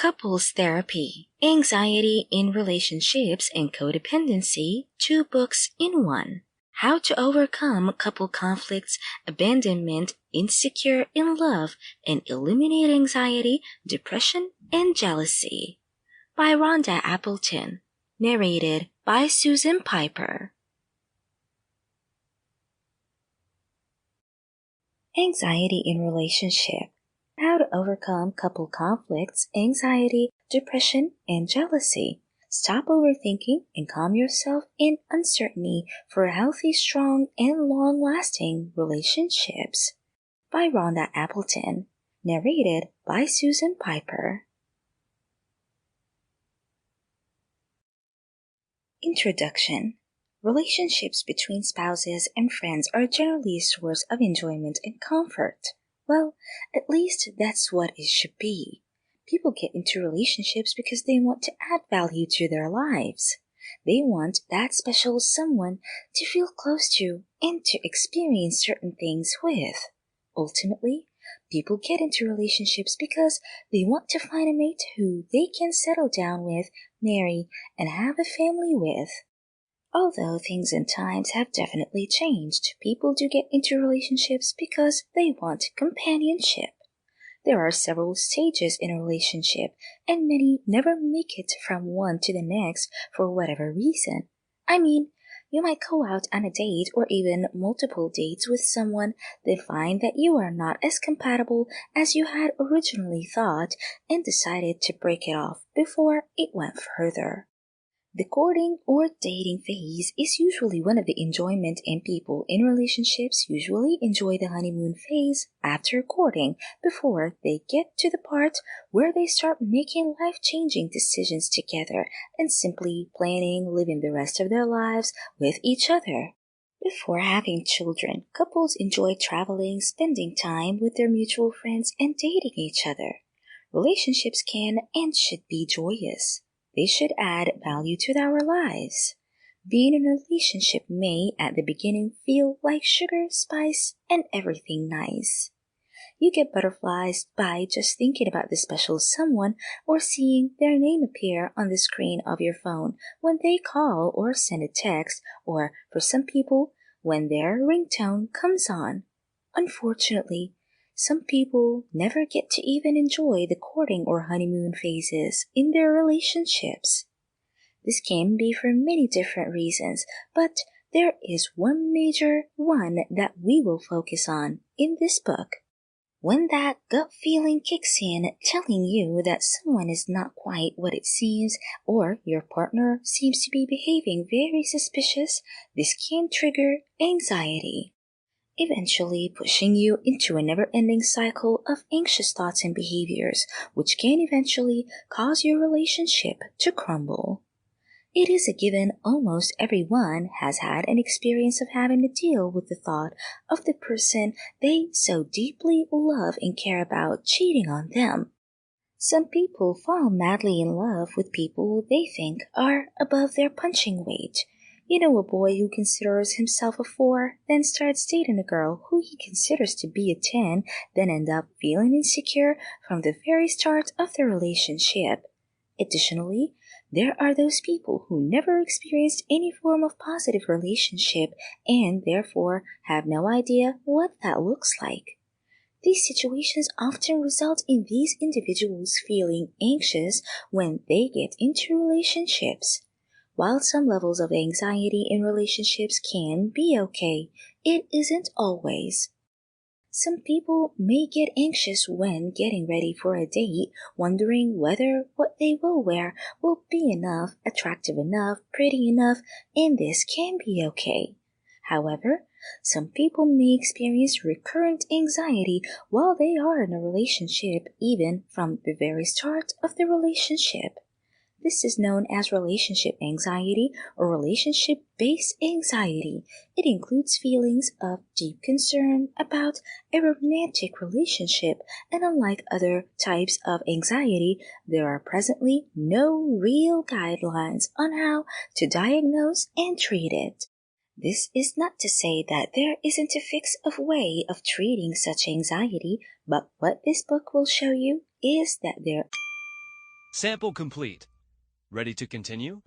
Couples Therapy, Anxiety in Relationships and Codependency, 2 books in 1. How to Overcome Couple Conflicts, Abandonment, Insecure in Love, and Eliminate Anxiety, Depression, and Jealousy. By Rhonda Appleton. Narrated by Susan Piper. Anxiety in Relationship. How to overcome couple conflicts, anxiety, depression, and jealousy. Stop overthinking and calm yourself in uncertainty for healthy, strong, and long-lasting relationships. By Rhonda Appleton. Narrated by Susan Piper. Introduction. Relationships between spouses and friends are generally a source of enjoyment and comfort. Well, at least that's what it should be. People get into relationships because they want to add value to their lives. They want that special someone to feel close to and to experience certain things with. Ultimately, people get into relationships because they want to find a mate who they can settle down with, marry, and have a family with. Although things and times have definitely changed, people do get into relationships because they want companionship. There are several stages in a relationship, and many never make it from one to the next for whatever reason. I mean, you might go out on a date or even multiple dates with someone, then find that you are not as compatible as you had originally thought and decided to break it off before it went further. The courting or dating phase is usually one of the enjoyment, and people in relationships usually enjoy the honeymoon phase after courting before they get to the part where they start making life-changing decisions together and simply planning living the rest of their lives with each other. Before having children, couples enjoy traveling, spending time with their mutual friends, and dating each other. Relationships can and should be joyous. They should add value to our lives. Being in a relationship may, at the beginning, feel like sugar, spice, and everything nice. You get butterflies by just thinking about the special someone or seeing their name appear on the screen of your phone when they call or send a text, or, for some people, when their ringtone comes on. Unfortunately, some people never get to even enjoy the courting or honeymoon phases in their relationships. This can be for many different reasons, but there is one major one that we will focus on in this book. When that gut feeling kicks in, telling you that someone is not quite what it seems, or your partner seems to be behaving very suspicious, this can trigger anxiety, eventually pushing you into a never-ending cycle of anxious thoughts and behaviors, which can eventually cause your relationship to crumble. It is a given almost everyone has had an experience of having to deal with the thought of the person they so deeply love and care about cheating on them. Some people fall madly in love with people they think are above their punching weight. You know, a boy who considers himself a 4, then starts dating a girl who he considers to be a 10, then end up feeling insecure from the very start of the relationship. Additionally, there are those people who never experienced any form of positive relationship and therefore have no idea what that looks like. These situations often result in these individuals feeling anxious when they get into relationships. While some levels of anxiety in relationships can be okay, it isn't always. Some people may get anxious when getting ready for a date, wondering whether what they will wear will be enough, attractive enough, pretty enough, and this can be okay. However, some people may experience recurrent anxiety while they are in a relationship, even from the very start of the relationship. This is known as relationship anxiety or relationship-based anxiety. It includes feelings of deep concern about a romantic relationship, and unlike other types of anxiety, there are presently no real guidelines on how to diagnose and treat it. This is not to say that there isn't a fixed way of treating such anxiety, but what this book will show you is that there Sample complete. Ready to continue?